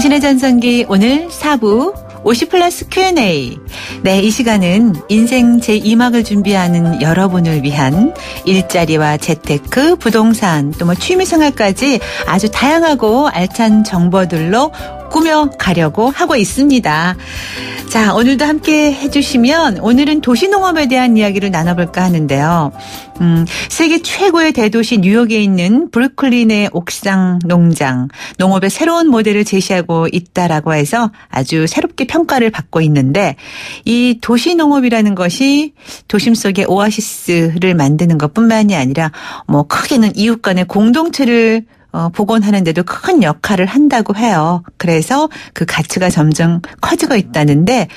당신의 전성기 오늘 4부 50플러스 Q&A. 네, 이 시간은 인생 제2막을 준비하는 여러분을 위한 일자리와 재테크, 부동산, 또 취미생활까지 아주 다양하고 알찬 정보들로 꾸며가려고 하고 있습니다. 자, 오늘도 함께 해주시면 오늘은 도시농업에 대한 이야기를 나눠볼까 하는데요. 세계 최고의 대도시 뉴욕에 있는 브루클린의 옥상 농장, 농업의 새로운 모델을 제시하고 있다라고 해서 아주 새롭게 평가를 받고 있는데, 이 도시농업이라는 것이 도심 속의 오아시스를 만드는 것뿐만이 아니라 크게는 이웃 간의 공동체를 복원하는 데도 큰 역할을 한다고 해요. 그래서 그 가치가 점점 커지고 있다는데,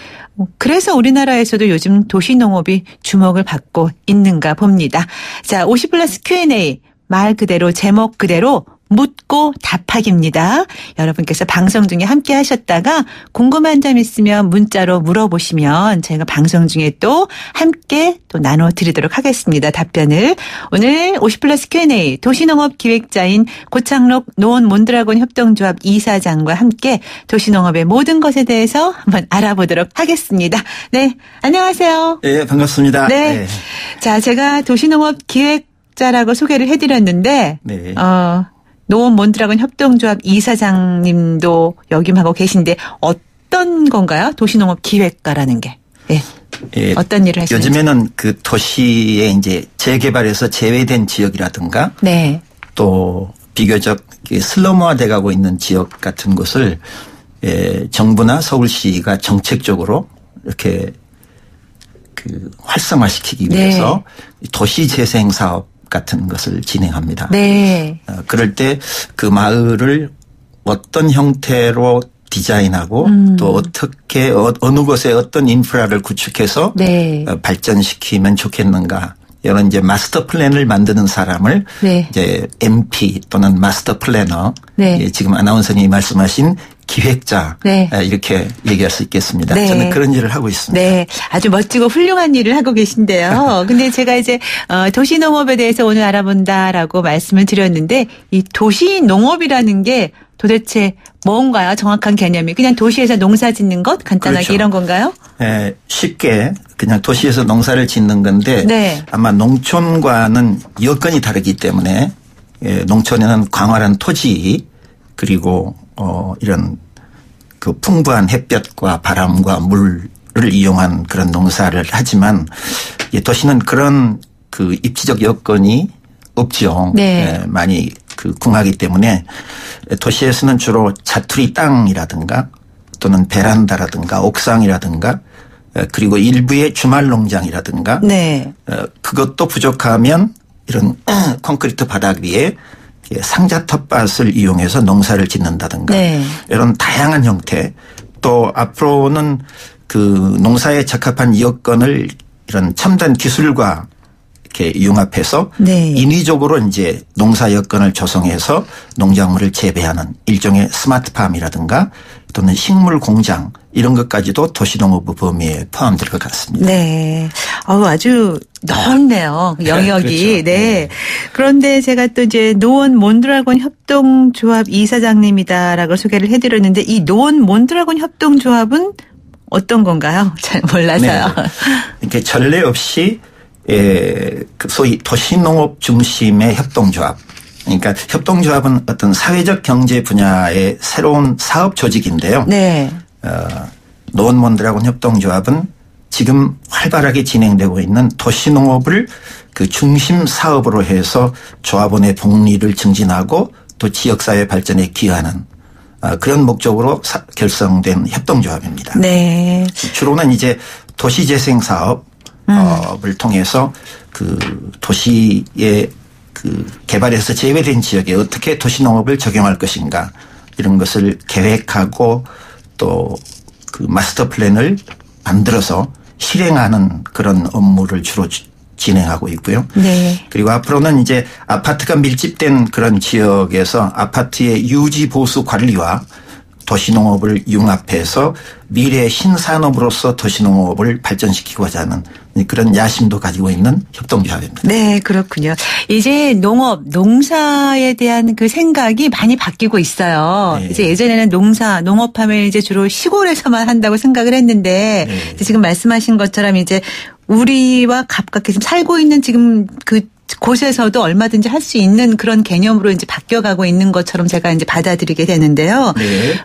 그래서 우리나라에서도 요즘 도시농업이 주목을 받고 있는가 봅니다. 자, 50플러스 Q&A, 말 그대로 제목 그대로 묻고 답하기입니다. 여러분께서 방송 중에 함께 하셨다가 궁금한 점 있으면 문자로 물어보시면 저희가 방송 중에 또 함께 또 나눠드리도록 하겠습니다. 답변을. 오늘 50플러스 Q&A 도시농업 기획자인 고창록 노원 몬드라곤 협동조합 이사장과 함께 도시농업의 모든 것에 대해서 한번 알아보도록 하겠습니다. 네, 안녕하세요. 네, 반갑습니다. 네. 네. 자, 제가 도시농업 기획자라고 소개를 해드렸는데, 네. 노원 몬드라곤 협동조합 이사장님도 역임하고 계신데 어떤 건가요? 도시농업 기획가라는 게. 네. 예, 어떤 일을 하시는지. 요즘에는 그 도시의 이제 재개발에서 제외된 지역이라든가, 네. 또 비교적 슬럼화돼 가고 있는 지역 같은 곳을 정부나 서울시가 정책적으로 이렇게 활성화시키기 위해서 도시 재생 사업 같은 것을 진행합니다. 네. 그럴 때 그 마을을 어떤 형태로 디자인하고 또 어떻게 어느 곳에 어떤 인프라를 구축해서 네. 발전시키면 좋겠는가, 이런 이제 마스터 플랜을 만드는 사람을 네. 이제 MP 또는 마스터 플래너, 네. 지금 아나운서님이 말씀하신 기획자, 네. 이렇게 얘기할 수 있겠습니다. 네. 저는 그런 일을 하고 있습니다. 네, 아주 멋지고 훌륭한 일을 하고 계신데요. 근데 제가 이제 도시농업에 대해서 오늘 알아본다라고 말씀을 드렸는데, 이 도시농업이라는 게 도대체 뭔가요? 정확한 개념이 그냥 도시에서 농사 짓는 것? 간단하게 그렇죠. 이런 건가요? 네, 쉽게 그냥 도시에서 농사를 짓는 건데, 네. 아마 농촌과는 여건이 다르기 때문에 농촌에는 광활한 토지, 그리고 이런 그 풍부한 햇볕과 바람과 물을 이용한 그런 농사를 하지만, 도시는 그런 그 입지적 여건이 없죠. 네. 많이 궁하기 때문에 도시에서는 주로 자투리 땅이라든가 또는 베란다라든가 옥상이라든가, 그리고 일부의 주말 농장이라든가, 네. 그것도 부족하면 이런 콘크리트 바닥 위에 상자 텃밭을 이용해서 농사를 짓는다든가, 네. 이런 다양한 형태, 또 앞으로는 그 농사에 적합한 여건을 이런 첨단 기술과 이렇게 융합해서 네. 인위적으로 이제 농사 여건을 조성해서 농작물을 재배하는 일종의 스마트팜이라든가 또는 식물 공장, 이런 것까지도 도시농업 범위에 포함될 것 같습니다. 네. 아주 넓네요. 영역이. 그렇죠. 네. 그런데 제가 또 이제 노원 몬드라곤 협동조합 이사장님이다라고 소개를 해드렸는데, 이 노원 몬드라곤 협동조합은 어떤 건가요? 잘 몰라서요. 네. 이렇게 전례 없이 소위 도시농업 중심의 협동조합. 그러니까 협동조합은 어떤 사회적 경제 분야의 새로운 사업 조직인데요. 네. 노원 몬드라곤 협동조합은 지금 활발하게 진행되고 있는 도시농업을 그 중심 사업으로 해서 조합원의 복리를 증진하고 또 지역사회 발전에 기여하는 그런 목적으로 결성된 협동조합입니다. 네. 주로는 이제 도시재생 사업을 통해서 그 도시의 그 개발에서 제외된 지역에 어떻게 도시농업을 적용할 것인가, 이런 것을 계획하고 또 그 마스터 플랜을 만들어서 실행하는 그런 업무를 주로 진행하고 있고요. 네. 그리고 앞으로는 이제 아파트가 밀집된 그런 지역에서 아파트의 유지 보수 관리와 도시농업을 융합해서 미래 신산업으로서 도시농업을 발전시키고자 하는 그런 야심도 가지고 있는 협동조합입니다. 네, 그렇군요. 이제 농사에 대한 그 생각이 많이 바뀌고 있어요. 네. 이제 예전에는 농업하면 이제 주로 시골에서만 한다고 생각을 했는데 네. 지금 말씀하신 것처럼 이제 우리와 가깝게 지금 살고 있는 지금 그 곳에서도 얼마든지 할 수 있는 그런 개념으로 이제 바뀌어가고 있는 것처럼 제가 이제 받아들이게 되는데요. 네.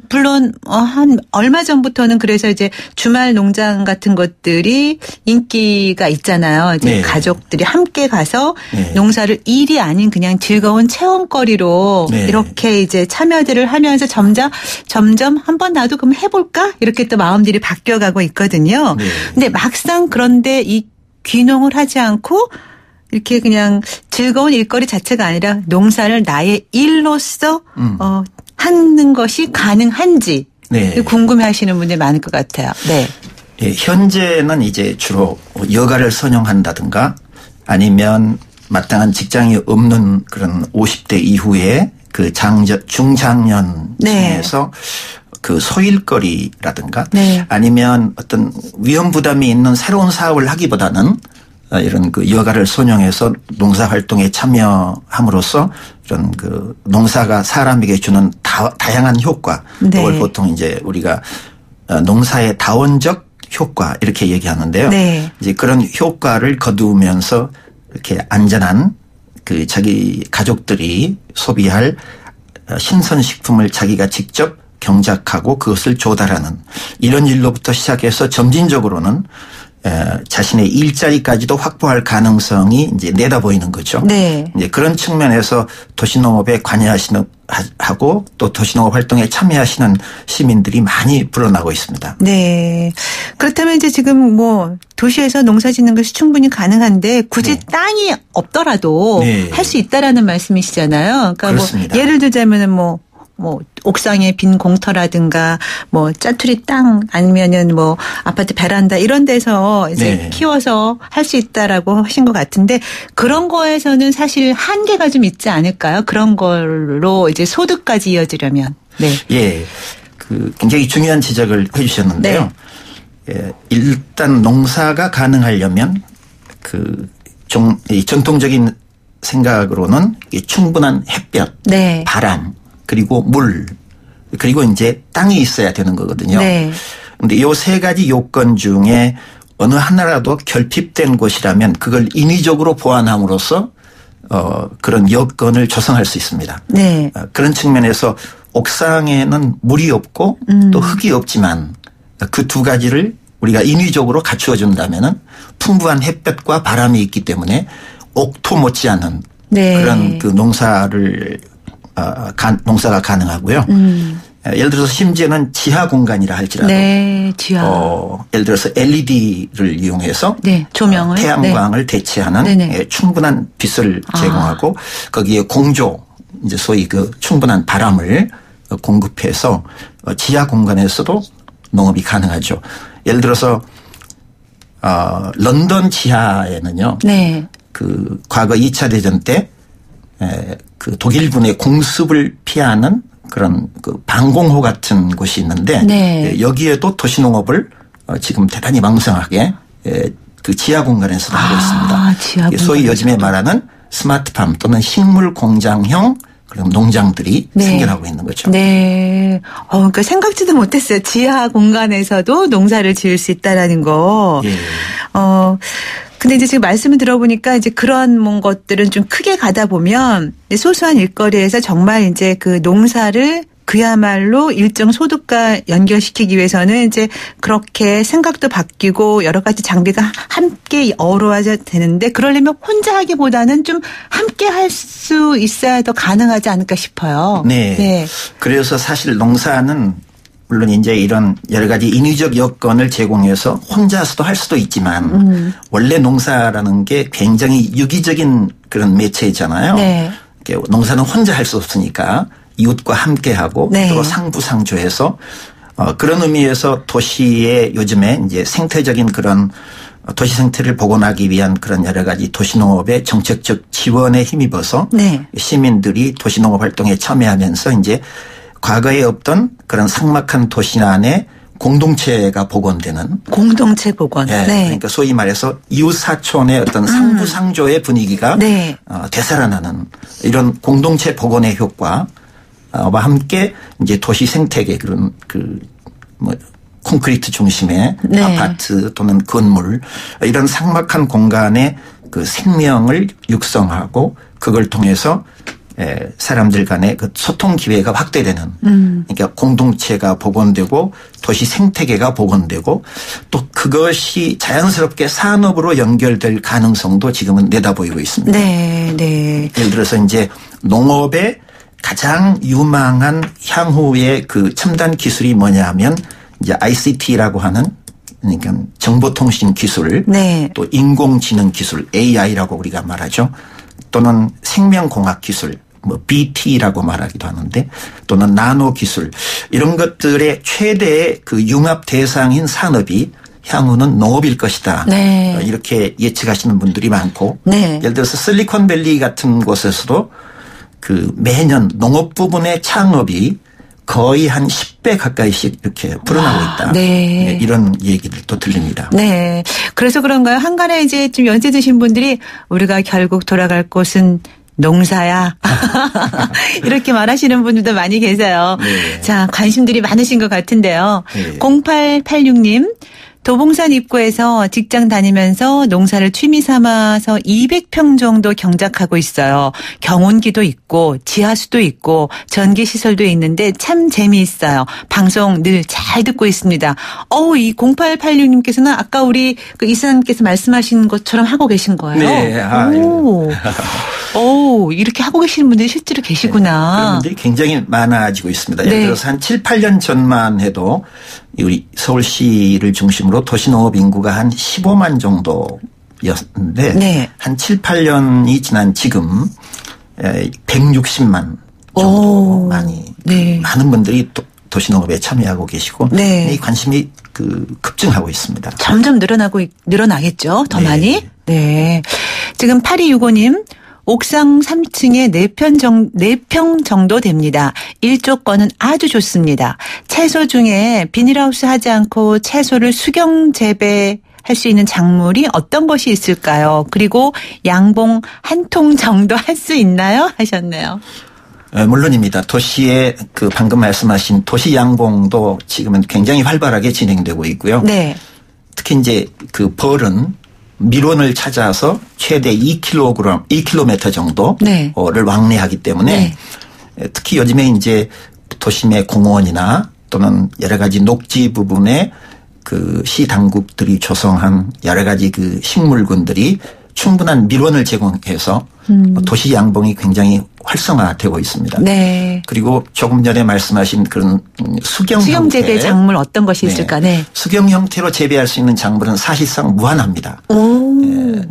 물론 한 얼마 전부터는 그래서 이제 주말 농장 같은 것들이 인기가 있잖아요. 이제 네. 가족들이 함께 가서 네. 농사를 일이 아닌 그냥 즐거운 체험거리로 네. 이렇게 이제 참여들을 하면서 점점 한번 나도 그럼 해볼까 이렇게 또 마음들이 바뀌어가고 있거든요. 네. 근데 막상 그런데 이 귀농을 하지 않고 이렇게 그냥 즐거운 일거리 자체가 아니라 농사를 나의 일로서 하는 것이 가능한지 네. 궁금해하시는 분들이 많을 것 같아요. 네. 예, 현재는 이제 주로 여가를 선용한다든가 아니면 마땅한 직장이 없는 그런 50대 이후에 그 중장년층에서 그 소일거리라든가 네. 아니면 어떤 위험 부담이 있는 새로운 사업을 하기보다는 이런 그 여가를 선용해서 농사 활동에 참여함으로써 이런 그 농사가 사람에게 주는 다양한 효과, 네. 그걸 보통 이제 우리가 농사의 다원적 효과 이렇게 얘기하는데요. 네. 이제 그런 효과를 거두면서 이렇게 안전한 그 자기 가족들이 소비할 신선식품을 자기가 직접 경작하고 그것을 조달하는 이런 일로부터 시작해서 점진적으로는 자신의 일자리까지도 확보할 가능성이 이제 내다 보이는 거죠. 네. 이제 그런 측면에서 도시농업에 관여하고 또 도시농업 활동에 참여하시는 시민들이 많이 불어나고 있습니다. 네. 그렇다면 이제 지금 도시에서 농사 짓는 것이 충분히 가능한데 굳이 네. 땅이 없더라도 네. 할 수 있다라는 말씀이시잖아요. 그러니까 그렇습니다. 예를 들자면은 옥상에 빈 공터라든가 짜투리 땅 아니면은 아파트 베란다 이런 데서 이제 네. 키워서 할 수 있다라고 하신 것 같은데 그런 거에서는 사실 한계가 좀 있지 않을까요? 그런 걸로 이제 소득까지 이어지려면. 네. 예. 그 굉장히 중요한 지적을 해 주셨는데요. 네. 예, 일단 농사가 가능하려면 이 전통적인 생각으로는 충분한 햇볕, 네. 바람, 그리고 물, 그리고 이제 땅이 있어야 되는 거거든요. 네. 근데 이 세 가지 요건 중에 어느 하나라도 결핍된 곳이라면 그걸 인위적으로 보완함으로써 그런 여건을 조성할 수 있습니다. 네. 그런 측면에서 옥상에는 물이 없고 또 흙이 없지만 그 두 가지를 우리가 인위적으로 갖추어 준다면은 풍부한 햇볕과 바람이 있기 때문에 옥토 못지않은 네. 그런 그 농사가 가능하고요. 예를 들어서 심지어는 지하 공간이라 할지라도 네, 지하. 예를 들어서 LED를 이용해서 네, 조명을 태양광을 대체하는 네네. 충분한 빛을 제공하고 거기에 공조 이제 소위 그 충분한 바람을 공급해서 지하 공간에서도 농업이 가능하죠. 예를 들어서 런던 지하에는요. 네. 그 과거 2차 대전 때 그 독일군의 공습을 피하는 그런 그 방공호 같은 곳이 있는데 네. 여기에도 도시농업을 지금 대단히 왕성하게 그 지하 공간에서도 하고 있습니다. 지하 소위 요즘에 말하는 스마트팜 또는 식물 공장형 그런 농장들이 네. 생겨나고 있는 거죠. 네. 그러니까 생각지도 못했어요. 지하 공간에서도 농사를 지을 수 있다라는 거. 예. 근데 이제 지금 말씀을 들어보니까 이제 그런 것들은 좀 크게 가다 보면 소소한 일거리에서 정말 이제 그 농사를 그야말로 일정 소득과 연결시키기 위해서는 이제 그렇게 생각도 바뀌고 여러 가지 장비가 함께 어우러져야 되는데 그러려면 혼자 하기보다는 좀 함께 할 수 있어야 더 가능하지 않을까 싶어요. 네. 네. 그래서 사실 농사는 물론 이제 이런 여러 가지 인위적 여건을 제공해서 혼자서도 할 수도 있지만 원래 농사라는 게 굉장히 유기적인 그런 매체잖아요. 네. 농사는 혼자 할 수 없으니까 이웃과 함께하고 네. 또 상부상조해서 그런 의미에서 도시의 요즘에 이제 생태적인 그런 도시 생태를 복원하기 위한 그런 여러 가지 도시농업의 정책적 지원에 힘입어서 네. 시민들이 도시농업 활동에 참여하면서 이제 과거에 없던 그런 삭막한 도시 안에 공동체가 복원되는. 공동체 복원. 네. 네. 그러니까 소위 말해서 이웃사촌의 어떤 상부상조의 분위기가 네. 되살아나는 이런 공동체 복원의 효과와 함께 이제 도시 생태계 그런 콘크리트 중심의 네. 아파트 또는 건물 이런 삭막한 공간의 그 생명을 육성하고 그걸 통해서 사람들 간의 그 소통 기회가 확대되는 그러니까 공동체가 복원되고 도시 생태계가 복원되고 또 그것이 자연스럽게 산업으로 연결될 가능성도 지금은 내다보이고 있습니다. 네, 네. 예를 들어서 이제 농업의 가장 유망한 향후의 그 첨단 기술이 뭐냐면 이제 ICT라고 하는 그러니까 정보통신 기술 네. 또 인공지능 기술 AI라고 우리가 말하죠. 또는 생명공학 기술 BT라고 말하기도 하는데 또는 나노 기술 이런 것들의 최대의 그 융합 대상인 산업이 향후는 농업일 것이다. 네. 이렇게 예측하시는 분들이 많고 네. 예를 들어서 실리콘밸리 같은 곳에서도 그 매년 농업 부분의 창업이 거의 한 10배 가까이씩 이렇게 불어나고 있다. 네. 이런 얘기들도 들립니다. 네. 그래서 그런가요? 한간에 이제 좀 연세 드신 분들이 우리가 결국 돌아갈 곳은 농사야. 이렇게 말하시는 분들도 많이 계세요. 네. 자, 관심들이 많으신 것 같은데요. 네. 0886님. 도봉산 입구에서 직장 다니면서 농사를 취미 삼아서 200평 정도 경작하고 있어요. 경운기도 있고 지하수도 있고 전기시설도 있는데 참 재미있어요. 방송 늘 잘 듣고 있습니다. 이 0886님께서는 아까 우리 그 이사님께서 말씀하신 것처럼 하고 계신 거예요. 네. 오, 이렇게 하고 계시는 분들이 실제로 계시구나. 그런 분들이 굉장히 많아지고 있습니다. 예를 네. 들어서 한 7, 8년 전만 해도 우리 서울시를 중심으로 도시농업 인구가 한 15만 정도였는데 네. 한 7, 8년이 지난 지금 160만 정도 많이 네. 많은 분들이 도시농업에 참여하고 계시고 네. 이 관심이 급증하고 있습니다. 점점 늘어나겠죠. 더 네. 많이. 네. 지금 8265님. 옥상 3층에 4평 정도 됩니다. 일조권은 아주 좋습니다. 채소 중에 비닐하우스 하지 않고 채소를 수경 재배할 수 있는 작물이 어떤 것이 있을까요? 그리고 양봉 한 통 정도 할 수 있나요? 하셨네요. 물론입니다. 도시에 방금 말씀하신 도시 양봉도 지금은 굉장히 활발하게 진행되고 있고요. 네. 특히 이제 벌은 밀원을 찾아서 최대 2km 정도를 네. 왕래하기 때문에 특히 요즘에 이제 도심의 공원이나 또는 여러 가지 녹지 부분에 시 당국들이 조성한 여러 가지 식물군들이 충분한 밀원을 제공해서 도시 양봉이 굉장히 활성화되고 있습니다. 네. 그리고 조금 전에 말씀하신 그런 수경 재배 작물 어떤 것이 있을까? 네. 수경 형태로 재배할 수 있는 작물은 사실상 무한합니다.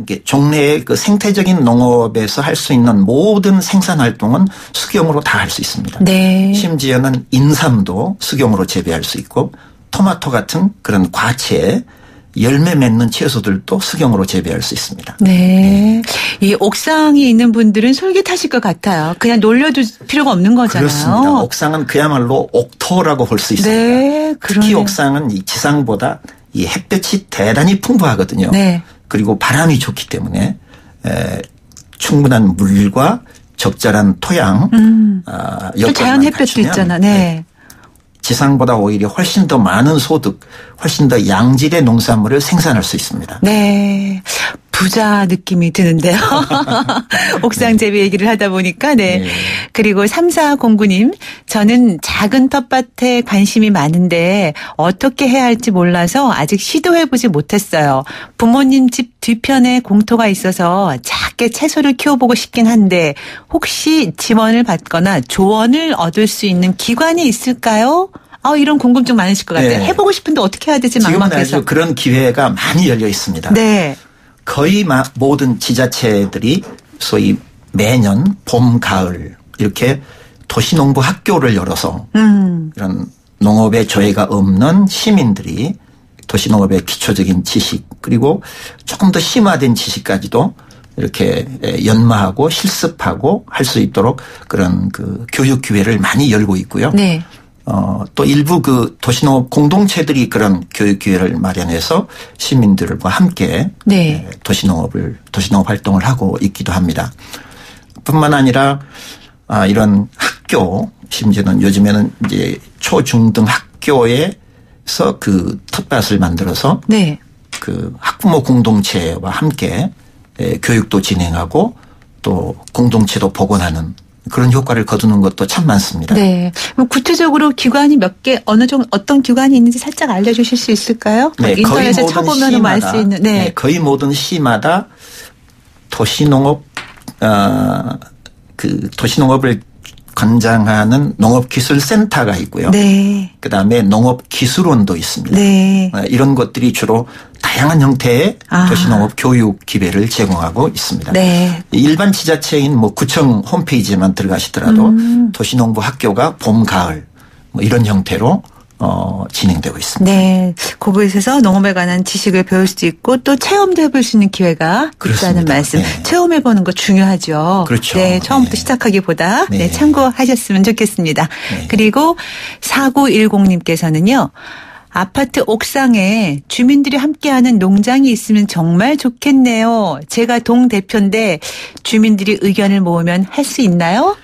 이게 종래의 생태적인 농업에서 할 수 있는 모든 생산 활동은 수경으로 다 할 수 있습니다. 네. 심지어는 인삼도 수경으로 재배할 수 있고 토마토 같은 그런 과채 열매 맺는 채소들도 수경으로 재배할 수 있습니다. 네. 이 옥상이 있는 분들은 솔깃하실 것 같아요. 그냥 놀려둘 필요가 없는 거잖아요. 그렇습니다. 옥상은 그야말로 옥토라고 볼 수 있습니다. 네. 특히 옥상은 이 지상보다 이 햇볕이 대단히 풍부하거든요. 네. 그리고 바람이 좋기 때문에 충분한 물과 적절한 토양, 또 자연 햇볕도 있잖아. 네. 지상보다 오히려 훨씬 더 많은 소득, 훨씬 더 양질의 농산물을 생산할 수 있습니다. 네. 부자 느낌이 드는데요. 옥상 재배 얘기를 하다 보니까 네. 그리고 3409님 저는 작은 텃밭에 관심이 많은데 어떻게 해야 할지 몰라서 아직 시도해보지 못했어요. 부모님 집 뒤편에 공터가 있어서 작게 채소를 키워보고 싶긴 한데 혹시 지원을 받거나 조언을 얻을 수 있는 기관이 있을까요? 이런 궁금증 많으실 것 같아요. 해보고 싶은데 어떻게 해야 되지 막막해서. 지금은 아주 그런 기회가 많이 열려 있습니다. 네. 거의 모든 지자체들이 소위 매년 봄, 가을 이렇게 도시농부 학교를 열어서 이런 농업에 조예가 없는 시민들이 도시농업의 기초적인 지식 그리고 조금 더 심화된 지식까지도 이렇게 연마하고 실습하고 할 수 있도록 그런 그 교육 기회를 많이 열고 있고요. 네. 또 일부 그 도시농업 공동체들이 그런 교육 기회를 마련해서 시민들과 함께 네. 도시농업 활동을 하고 있기도 합니다. 뿐만 아니라 이런 학교, 심지어는 요즘에는 이제 초중등 학교에서 그 텃밭을 만들어서 네. 그 학부모 공동체와 함께 교육도 진행하고 또 공동체도 복원하는 그런 효과를 거두는 것도 참 많습니다. 네. 구체적으로 기관이 몇 개, 어떤 기관이 있는지 살짝 알려주실 수 있을까요? 네, 인터넷에 쳐보면 알 수 있는. 네. 네, 거의 모든 시마다 도시농업, 도시농업을 관장하는 농업기술센터가 있고요. 네. 그다음에 농업기술원도 있습니다. 네. 이런 것들이 주로 다양한 형태의 도시농업 교육 기회를 제공하고 있습니다. 네. 일반 지자체인 뭐 구청 홈페이지에만 들어가시더라도 도시농부 학교가 봄, 가을 뭐 이런 형태로 진행되고 있습니다. 네. 그곳에서 농업에 관한 지식을 배울 수 있고 또 체험도 해볼 수 있는 기회가 있다는 말씀. 네. 체험해보는 거 중요하죠. 그렇죠. 네. 처음부터 네. 시작하기보다 네. 네, 참고하셨으면 좋겠습니다. 네. 그리고 4910님께서는요. 아파트 옥상에 주민들이 함께하는 농장이 있으면 정말 좋겠네요. 제가 동대표인데 주민들이 의견을 모으면 할 수 있나요?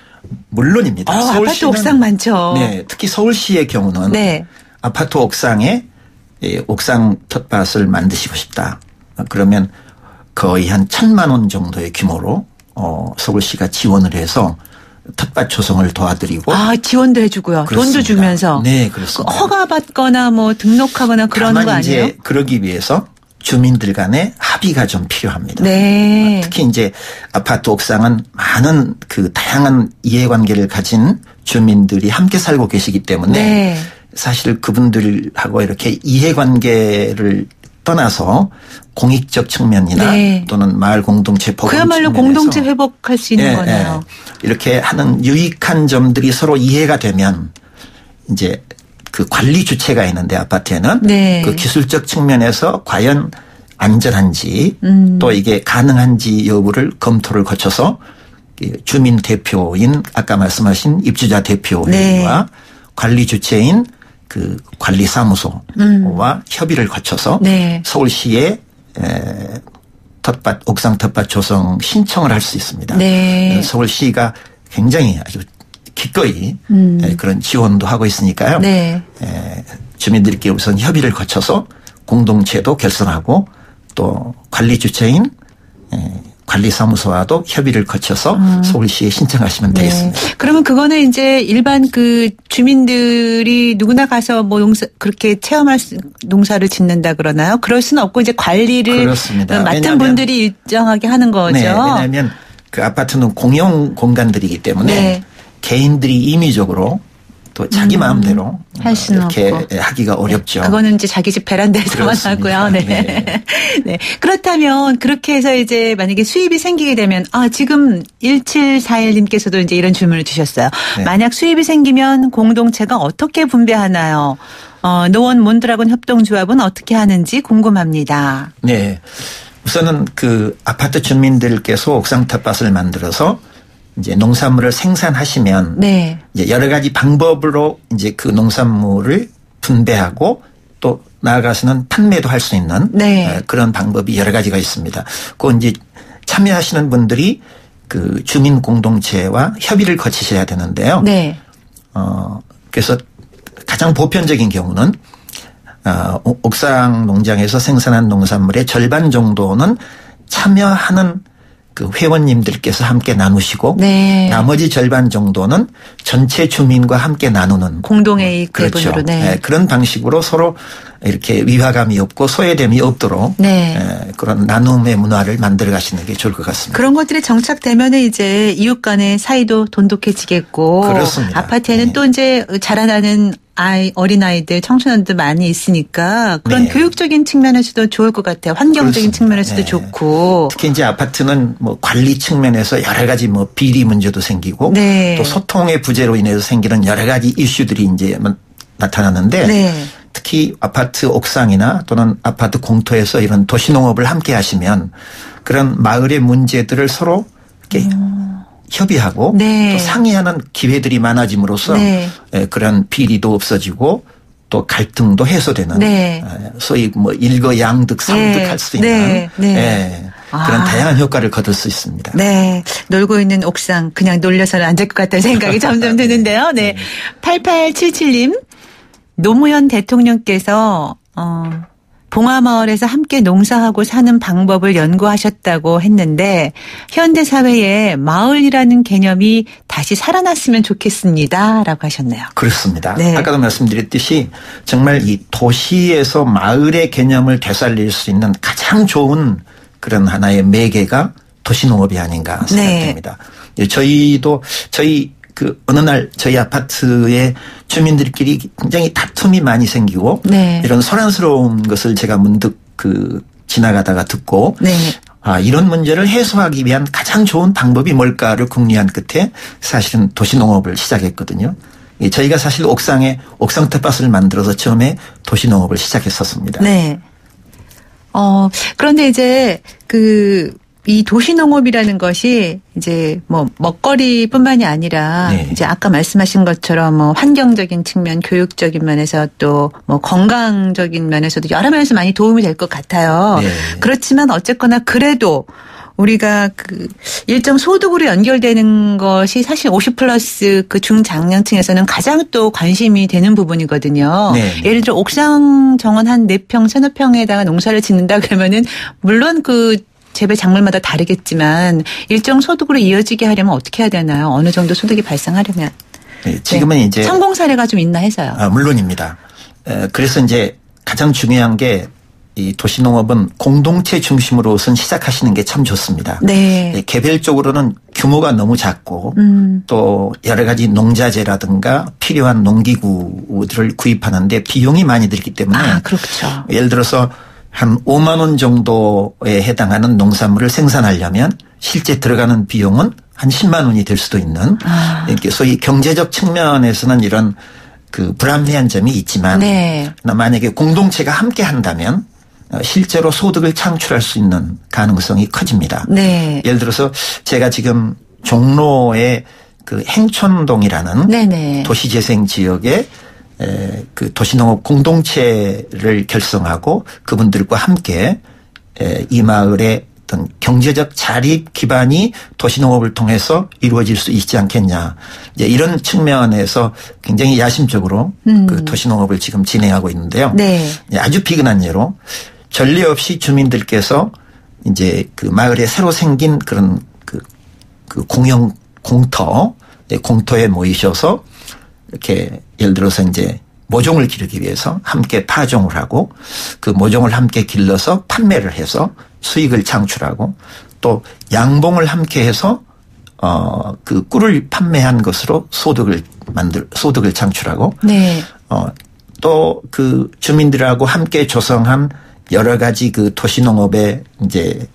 물론입니다. 아파트 옥상 많죠. 네, 특히 서울시의 경우는 네. 아파트 옥상에 옥상 텃밭을 만드시고 싶다. 그러면 거의 한 1,000만 원 정도의 규모로 서울시가 지원을 해서 텃밭 조성을 도와드리고. 지원도 해주고요. 그렇습니다. 돈도 주면서. 네, 그렇습니다. 허가받거나 뭐 등록하거나 그런 거 아니에요? 이제 그러기 위해서 주민들 간의 합의가 좀 필요합니다. 네. 특히 이제 아파트 옥상은 많은 그 다양한 이해관계를 가진 주민들이 함께 살고 계시기 때문에 네. 사실 그분들하고 이렇게 이해관계를 떠나서 공익적 측면이나 네. 또는 마을 공동체 복원 그야말로 측면에서 공동체 회복할 수 있는 거네요. 이렇게 하는 유익한 점들이 서로 이해가 되면 이제 그 관리 주체가 있는데 아파트에는 네. 그 기술적 측면에서 과연 안전한지 또 이게 가능한지 여부를 검토를 거쳐서 주민 대표인 아까 말씀하신 입주자 대표회의와 네. 관리 주체인 그 관리사무소와 협의를 거쳐서 네. 서울시에 옥상 텃밭 조성 신청을 할 수 있습니다. 네. 서울시가 굉장히 아주 기꺼이 그런 지원도 하고 있으니까요. 네. 주민들끼리 우선 협의를 거쳐서 공동체도 결성하고 또 관리 주체인 관리사무소와도 협의를 거쳐서 서울시에 신청하시면 되겠습니다. 그러면 그거는 이제 일반 그 주민들이 누구나 가서 뭐 그렇게 체험할 농사를 짓는다 그러나요? 그럴 수는 없고 이제 관리를 그렇습니다. 맡은 분들이 일정하게 하는 거죠. 네, 왜냐하면 그 아파트는 공용 공간들이기 때문에 네. 개인들이 임의적으로 또 자기 마음대로 할 수는 이렇게 없고. 하기가 어렵죠. 그거는 이제 자기 집 베란다에서만 그렇습니다. 하고요. 네. 네. 네. 그렇다면 그렇게 해서 이제 만약에 수입이 생기게 되면 지금 1741님께서도 이제 이런 질문을 주셨어요. 네. 만약 수입이 생기면 공동체가 어떻게 분배하나요? 노원 몬드라곤 협동조합은 어떻게 하는지 궁금합니다. 네. 우선은 그 아파트 주민들께서 옥상 텃밭을 만들어서 이제 농산물을 생산하시면 네. 이제 여러 가지 방법으로 이제 그 농산물을 분배하고 또 나아가서는 판매도 할 수 있는 네. 그런 방법이 여러 가지가 있습니다. 그 이제 참여하시는 분들이 그 주민 공동체와 협의를 거치셔야 되는데요. 네. 그래서 가장 보편적인 경우는 옥상 농장에서 생산한 농산물의 절반 정도는 참여하는 그 회원님들께서 함께 나누시고 네. 나머지 절반 정도는 전체 주민과 함께 나누는 공동의 그렇죠. 대분으로. 네. 그런 방식으로 서로 이렇게 위화감이 없고 소외됨이 없도록 네. 그런 나눔의 문화를 만들어 가시는 게 좋을 것 같습니다. 그런 것들이 정착되면 이제 이웃 간의 사이도 돈독해지겠고. 그렇습니다. 아파트에는 네. 또 이제 자라나는 어린아이들, 청소년들 많이 있으니까 그런 네. 교육적인 측면에서도 좋을 것 같아요. 환경적인 그렇습니다. 측면에서도 네. 좋고. 특히 이제 아파트는 뭐 관리 측면에서 여러 가지 뭐 비리 문제도 생기고 네. 또 소통의 부재로 인해서 생기는 여러 가지 이슈들이 이제 나타나는데 네. 특히 아파트 옥상이나 또는 아파트 공터에서 이런 도시농업을 함께 하시면 그런 마을의 문제들을 서로 이렇게 협의하고 네. 또 상의하는 기회들이 많아짐으로써 네. 그런 비리도 없어지고 또 갈등도 해소되는 네. 소위 뭐 일거양득 삼득할 수 있는 네. 네. 그런 다양한 효과를 거둘 수 있습니다. 네. 놀고 있는 옥상 그냥 놀려서는 안 될 것 같다는 생각이 점점 드는데요. 네. 8877님 노무현 대통령께서 봉화마을에서 함께 농사하고 사는 방법을 연구하셨다고 했는데 현대사회에 마을이라는 개념이 다시 살아났으면 좋겠습니다. 라고 하셨네요. 그렇습니다. 네. 아까도 말씀드렸듯이 정말 이 도시에서 마을의 개념을 되살릴 수 있는 가장 좋은 그런 하나의 매개가 도시농업이 아닌가 생각됩니다. 네. 저희도 어느 날 저희 아파트에 주민들끼리 굉장히 다툼이 많이 생기고 네. 이런 소란스러운 것을 제가 문득 지나가다가 듣고 네. 이런 문제를 해소하기 위한 가장 좋은 방법이 뭘까를 궁리한 끝에 사실은 도시농업을 시작했거든요. 저희가 사실 옥상에 옥상 텃밭을 만들어서 처음에 도시농업을 시작했었습니다. 네. 그런데 이제 이 도시농업이라는 것이 이제 뭐 먹거리뿐만이 아니라 네. 이제 아까 말씀하신 것처럼 뭐 환경적인 측면, 교육적인 면에서 또 뭐 건강적인 면에서도 여러 면에서 많이 도움이 될 것 같아요. 네. 그렇지만 어쨌거나 그래도 우리가 일정 소득으로 연결되는 것이 사실 50 플러스 중장년층에서는 가장 또 관심이 되는 부분이거든요. 네. 예를 들어 옥상 정원 한 4평, 3-4평에다가 농사를 짓는다 그러면은 물론 재배 작물마다 다르겠지만 일정 소득으로 이어지게 하려면 어떻게 해야 되나요? 어느 정도 소득이 발생하려면. 네, 지금은 이제 성공 사례가 좀 있나 해서요. 물론입니다. 그래서 이제 가장 중요한 게 이 도시농업은 공동체 중심으로 우선 시작하시는 게 참 좋습니다. 네. 개별적으로는 규모가 너무 작고 또 여러 가지 농자재라든가 필요한 농기구들을 구입하는데 비용이 많이 들기 때문에 그렇죠. 예를 들어서 한 5만 원 정도에 해당하는 농산물을 생산하려면 실제 들어가는 비용은 한 10만 원이 될 수도 있는 이렇게 소위 경제적 측면에서는 이런 불합리한 점이 있지만 네. 만약에 공동체가 함께 한다면 실제로 소득을 창출할 수 있는 가능성이 커집니다. 네. 예를 들어서 제가 지금 종로의 행촌동이라는 네네. 도시재생 지역에 도시농업 공동체를 결성하고 그분들과 함께 이 마을의 어떤 경제적 자립 기반이 도시농업을 통해서 이루어질 수 있지 않겠냐. 이제 이런 측면에서 굉장히 야심적으로 도시농업을 지금 진행하고 있는데요. 네. 아주 비근한 예로 전례 없이 주민들께서 이제 마을에 새로 생긴 그런 공영 공터에 모이셔서 이렇게 예를 들어서 이제 모종을 기르기 위해서 함께 파종을 하고 그 모종을 함께 길러서 판매를 해서 수익을 창출하고 또 양봉을 함께 해서 꿀을 판매한 것으로 소득을 창출하고 네. 또 주민들하고 함께 조성한 여러 가지 도시농업의 이제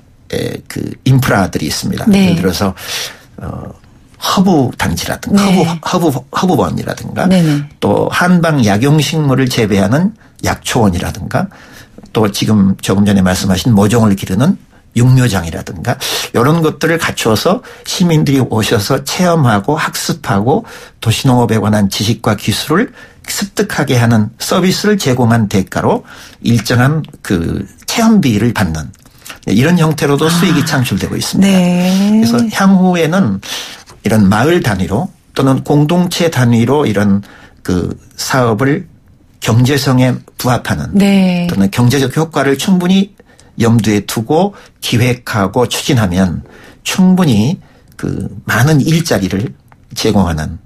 인프라들이 있습니다. 네. 예를 들어서 허브 단지라든가 네. 허브원이라든가 네네. 또 한방 약용식물을 재배하는 약초원이라든가 또 지금 조금 전에 말씀하신 모종을 기르는 육묘장이라든가 이런 것들을 갖추어서 시민들이 오셔서 체험하고 학습하고 도시농업에 관한 지식과 기술을 습득하게 하는 서비스를 제공한 대가로 일정한 체험비를 받는 이런 형태로도 수익이 창출되고 있습니다. 네. 그래서 향후에는 이런 마을 단위로 또는 공동체 단위로 이런 사업을 경제성에 부합하는 네. 또는 경제적 효과를 충분히 염두에 두고 기획하고 추진하면 충분히 많은 일자리를 제공하는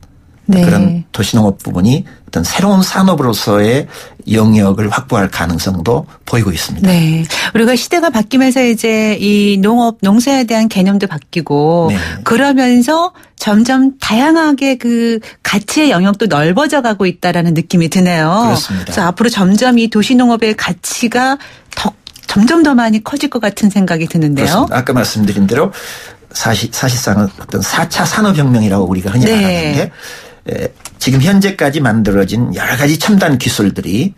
네. 그런 도시농업 부분이 어떤 새로운 산업으로서의 영역을 확보할 가능성도 보이고 있습니다. 네. 우리가 시대가 바뀌면서 이제 이 농사에 대한 개념도 바뀌고 네. 그러면서 점점 다양하게 가치의 영역도 넓어져 가고 있다라는 느낌이 드네요. 그렇습니다. 그래서 앞으로 점점 이 도시농업의 가치가 점점 더 많이 커질 것 같은 생각이 드는데요. 그렇습니다. 아까 말씀드린 대로 사실상은 어떤 4차 산업혁명이라고 우리가 흔히 네. 말하는데 지금 현재까지 만들어진 여러 가지 첨단 기술들이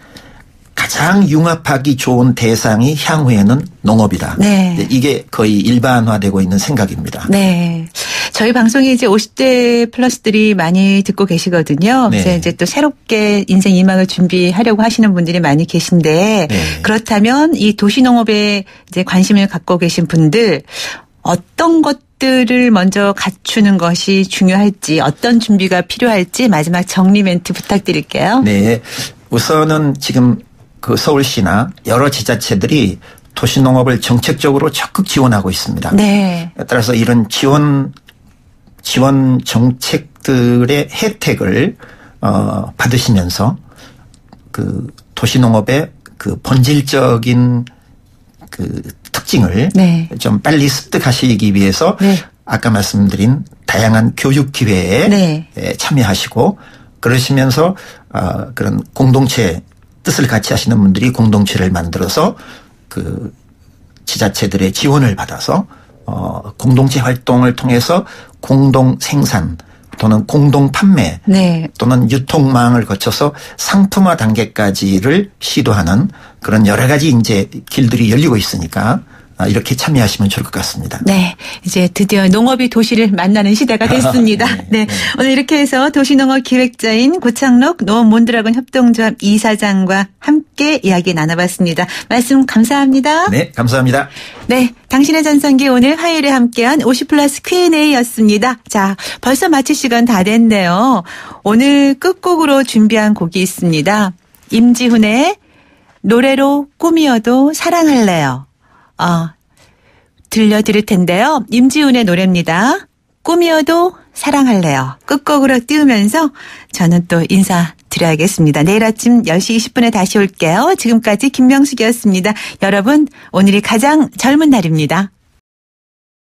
가장 융합하기 좋은 대상이 향후에는 농업이다. 네. 이게 거의 일반화되고 있는 생각입니다. 네. 저희 방송에 이제 50대 플러스들이 많이 듣고 계시거든요. 네. 이제 또 새롭게 인생 2막을 준비하려고 하시는 분들이 많이 계신데 네. 그렇다면 이 도시농업에 이제 관심을 갖고 계신 분들 어떤 것들을 먼저 갖추는 것이 중요할지 어떤 준비가 필요할지 마지막 정리 멘트 부탁드릴게요. 네. 우선은 지금 그 서울시나 여러 지자체들이 도시농업을 정책적으로 적극 지원하고 있습니다. 네. 따라서 이런 지원 정책들의 혜택을 받으시면서 그 도시농업의 그 본질적인 그 특징을 네. 좀 빨리 습득하시기 위해서 네. 아까 말씀드린 다양한 교육 기회에 네. 참여하시고 그러시면서 그런 공동체 뜻을 같이 하시는 분들이 공동체를 만들어서 그 지자체들의 지원을 받아서 공동체 활동을 통해서 공동 생산 또는 공동 판매 네. 또는 유통망을 거쳐서 상품화 단계까지를 시도하는 그런 여러 가지 이제 길들이 열리고 있으니까 이렇게 참여하시면 좋을 것 같습니다. 네. 이제 드디어 농업이 도시를 만나는 시대가 됐습니다. 네. 네. 오늘 이렇게 해서 도시농업 기획자인 고창록 농업몬드라곤 협동조합 이사장과 함께 이야기 나눠봤습니다. 말씀 감사합니다. 네, 감사합니다. 네. 당신의 전성기 오늘 화요일에 함께한 50플러스 Q&A였습니다. 자, 벌써 마칠 시간 다 됐네요. 오늘 끝곡으로 준비한 곡이 있습니다. 임지훈의 노래로 꿈이어도 사랑할래요. 들려드릴 텐데요. 임지훈의 노래입니다. 꿈이어도 사랑할래요. 끝곡으로 띄우면서 저는 또 인사드려야겠습니다. 내일 아침 10시 20분에 다시 올게요. 지금까지 김명숙이었습니다. 여러분, 오늘이 가장 젊은 날입니다.